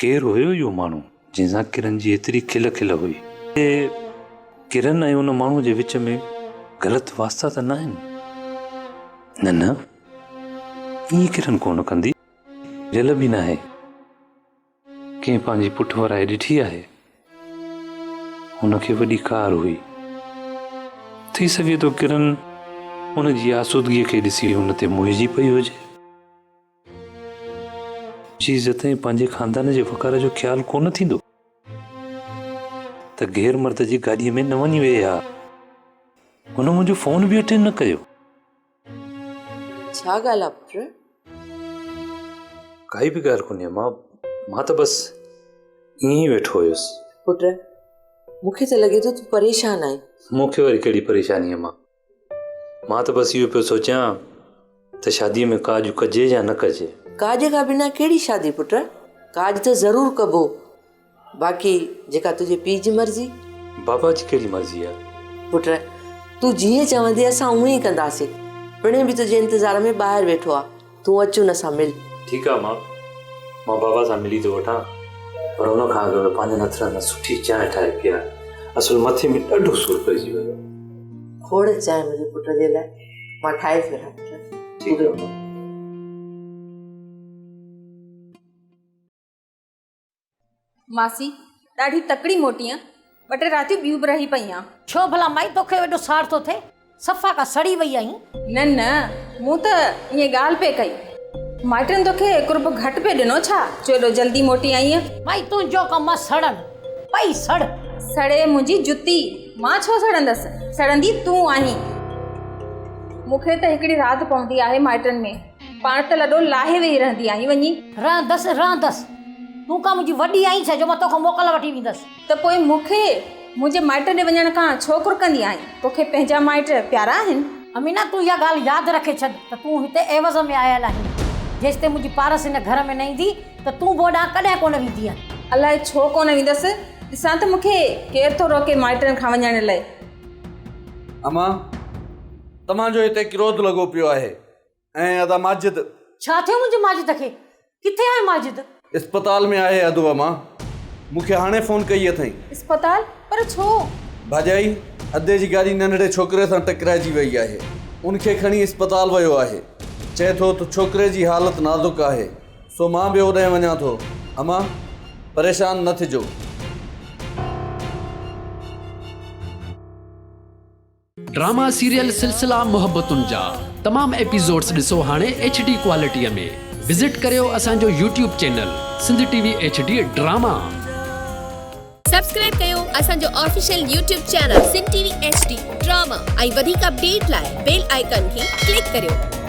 केरु हुयो इहो माण्हू जंहिंसां किरण जी एतिरी खिल खिल हुई? किरण ऐं उन माण्हू जे विच में ग़लति वास्ता त न आहिनि? न न, ईअं किरण कोन कंदी। जल बि न आहे, कंहिं पंहिंजी पुठि वराए ॾिठी आहे। हुनखे वॾी कार हुई। थी सघे थो किरण हुन जी आसूदगीअ खे ॾिसी हुन ते मुहिजी पई हुजे। जी इज़त ऐं पंहिंजे खानदान जे वक़ार जो ख़्यालु कोन थींदो त गैर मर्द जी गाॾीअ में न वञी विए हा। हुन मुंहिंजो फोन बि अटेंड न कयो। छा ॻाल्हि आहे पुट? काई बि ॻाल्हि कोन्हे मां त बसि ईअं ई वेठो हुयुसि। पुट, मूंखे त लॻे थो तूं परेशान आहीं। मूंखे वरी कहिड़ी परेशानी आहे? मां त बसि इहो पियो सोचियां त शादीअ में काज कजे या न कजे। काज खां बिना कहिड़ी शादी पुट? काज त ज़रूरु कबो, बाक़ी जेका तुंहिंजे पीउ जी मर्ज़ी। बाबा जी कहिड़ी मर्ज़ी आहे? पुट, तूं जीअं चवंदी असां उअं ई कंदासीं। पिणे बि तुंहिंजे इंतज़ार में ॿाहिरि वेठो आहे, तूं अचु हुन सां मिल। ठीकु आहे, मां बाबा सां मिली थो वठां, पर हुन खां अॻु पंहिंजे हथनि सां सुठी चांहि ठाहे पिया। असुल मथे में ॾाढो सूरु पइजी वियो। खोड़ चांहि मुंहिंजे पुट जे लाइ, मां ठाहे थी वठां पुट। ठीकु आहे। मासी ॾाढी तकड़ी मोटी आहे, ॿ टे रातियूं ॿियूं बि रही पई आहे। छो भला माई तोखे एॾो साड़ थो थिए? सफ़ा का सड़ी वई आहीं। न न, मूं त ईअं ॻाल्हि पे कई। माइटनि तोखे कुर्ब घटि पे ॾिनो छा जो एॾो जल्दी मोटी आई आहे? माई तुंहिंजो कमु आहे सड़न, पई सड़। सड़े मुंहिंजी जुती, मां छो सड़ंदसि? सड़ंदी तूं आहीं। मूंखे त हिकिड़ी राति पवंदी आहे माइटनि में, पाण त लॾो लाहे वेही रहंदी आहीं वञी। रहंदसि तूं का मुंहिंजी वॾी आई छा जो मां तोखां मोकल वठी वेंदसि? त पोइ मूंखे मुंहिंजे माइट ॾे वञण खां छो कुरकंदी आहीं? तोखे पंहिंजा माइट प्यारा आहिनि? अमीना तूं इहा ॻाल्हि यादि रखे छॾ त तूं हिते एवज़ में आयल आहीं। जेसि ताईं मुंहिंजी पारस हिन घर में न ईंदी त तूं बोॾां कॾहिं कोन वेंदी आहे। अलाए छो कोन वेंदसि? ॾिसां त मूंखे केरु थो रोके माइटनि खां वञण लाइ। अमा, तव्हांजो हिते क्रोध लॻो पियो आहे। ऐं अदा माजिद, छा थियो मुंहिंजे माजिद खे? किथे आहे माजिद? अस्पताल में आहे अदु। अमा मूंखे हाणे फ़ोन कई अथई। अस्पताल? पर छो? भाॼाई, अधे जी गाॾी नंढड़े छोकिरे सां टकराइजी वई आहे। उनखे खणी अस्पताल वियो आहे। चए थो त छोकिरे जी हालत नाज़ुक आहे, सो मां बि होॾे वञा थो। अमा, परेशान न थिजो। ड्रामा सीरियल सिलसिला मोहब्बतुनि जा तमाम एपिसोड्स ॾिसो हाणे HD क्वालिटीअ में। विज़िट करियो असांजो YouTube channel Sindh TV HD drama. Subscribe कयो असांजो official YouTube channel Sindh TV HD drama ऐं वधीक अपडेट लाइ बेल आइकन खे क्लिक करियो।